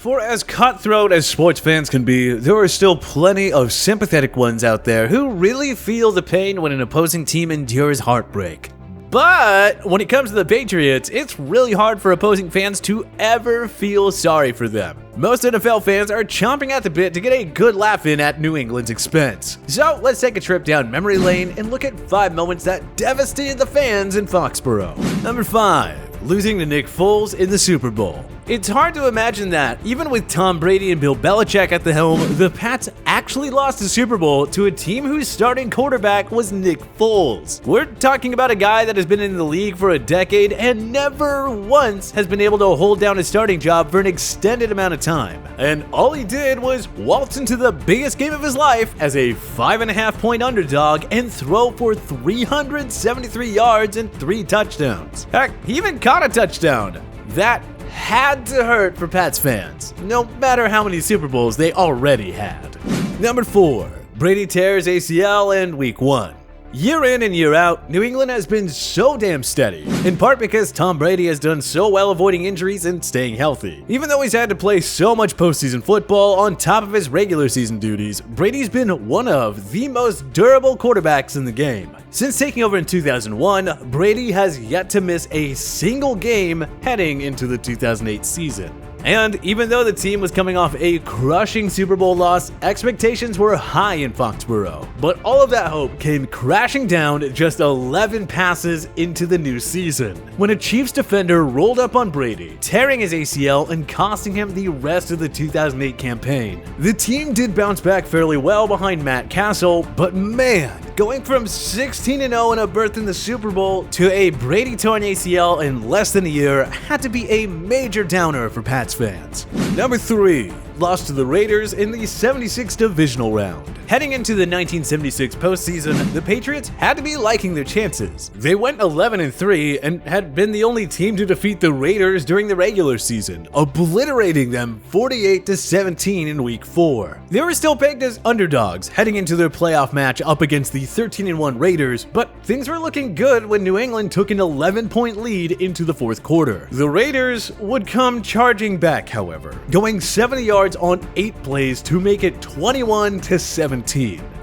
For as cutthroat as sports fans can be, there are still plenty of sympathetic ones out there who really feel the pain when an opposing team endures heartbreak. But when it comes to the Patriots, it's really hard for opposing fans to ever feel sorry for them. Most NFL fans are chomping at the bit to get a good laugh in at New England's expense. So let's take a trip down memory lane and look at 5 moments that devastated the fans in Foxborough. Number 5. Losing to Nick Foles in the Super Bowl. It's hard to imagine that, even with Tom Brady and Bill Belichick at the helm, the Pats actually lost the Super Bowl to a team whose starting quarterback was Nick Foles. We're talking about a guy that has been in the league for a decade and never once has been able to hold down his starting job for an extended amount of time. And all he did was waltz into the biggest game of his life as a 5.5-point underdog and throw for 373 yards and 3 touchdowns. Heck, he even caught a touchdown. That had to hurt for Pats fans, no matter how many Super Bowls they already had. Number 4. Brady tears ACL in Week 1. Year in and year out, New England has been so damn steady, in part because Tom Brady has done so well avoiding injuries and staying healthy. Even though he's had to play so much postseason football on top of his regular season duties, Brady's been one of the most durable quarterbacks in the game. Since taking over in 2001, Brady has yet to miss a single game heading into the 2008 season. And even though the team was coming off a crushing Super Bowl loss, expectations were high in Foxborough. But all of that hope came crashing down just 11 passes into the new season, when a Chiefs defender rolled up on Brady, tearing his ACL and costing him the rest of the 2008 campaign. The team did bounce back fairly well behind Matt Castle, but man, going from 16-0 and a berth in the Super Bowl to a Brady torn ACL in less than a year had to be a major downer for Pats fans. Number 3. Lost to the Raiders in the 76 divisional round. Heading into the 1976 postseason, the Patriots had to be liking their chances. They went 11-3 and had been the only team to defeat the Raiders during the regular season, obliterating them 48-17 in Week 4. They were still pegged as underdogs heading into their playoff match up against the 13-1 Raiders, but things were looking good when New England took an 11-point lead into the fourth quarter. The Raiders would come charging back, however, going 70 yards on 8 plays to make it 21-17.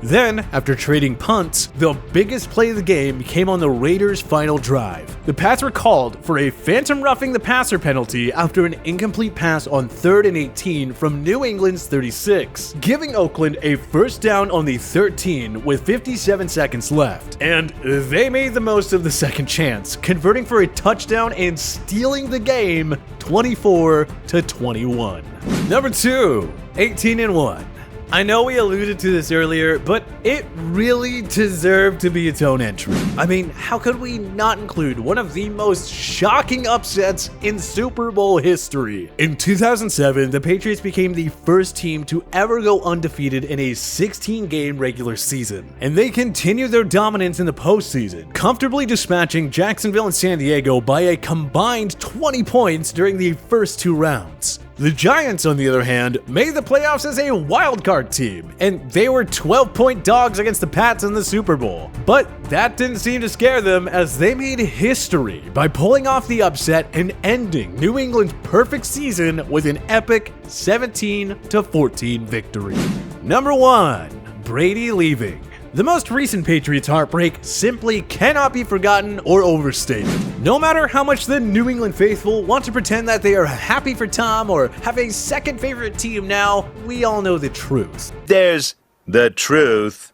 Then, after trading punts, the biggest play of the game came on the Raiders' final drive. The Pats were called for a phantom roughing the passer penalty after an incomplete pass on 3rd and 18 from New England's 36, giving Oakland a first down on the 13 with 57 seconds left. And they made the most of the second chance, converting for a touchdown and stealing the game 24-21. Number 2. 18-1. I know we alluded to this earlier, but it really deserved to be its own entry. I mean, how could we not include one of the most shocking upsets in Super Bowl history? In 2007, the Patriots became the first team to ever go undefeated in a 16-game regular season, and they continued their dominance in the postseason, comfortably dispatching Jacksonville and San Diego by a combined 20 points during the first 2 rounds. The Giants, on the other hand, made the playoffs as a wildcard team, and they were 12-point dogs against the Pats in the Super Bowl. But that didn't seem to scare them, as they made history by pulling off the upset and ending New England's perfect season with an epic 17-14 victory. Number 1. Brady Leaving. The most recent Patriots heartbreak simply cannot be forgotten or overstated. No matter how much the New England faithful want to pretend that they are happy for Tom or have a second favorite team now, we all know the truth. There's the truth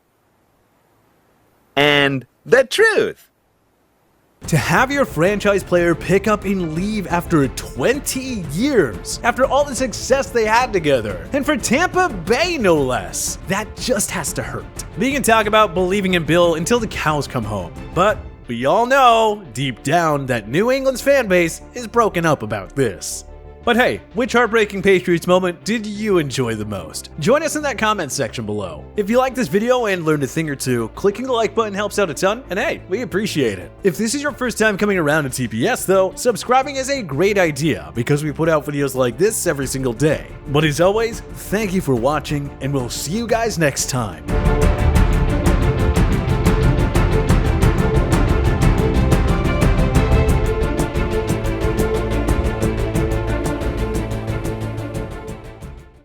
and the truth. To have your franchise player pick up and leave after 20 years, after all the success they had together, and for Tampa Bay no less, that just has to hurt. We can talk about believing in Bill until the cows come home, but we all know, deep down, that New England's fan base is broken up about this. But hey, which heartbreaking Patriots moment did you enjoy the most? Join us in that comment section below. If you liked this video and learned a thing or two, clicking the like button helps out a ton, and hey, we appreciate it. If this is your first time coming around to TPS though, subscribing is a great idea because we put out videos like this every single day. But as always, thank you for watching, and we'll see you guys next time.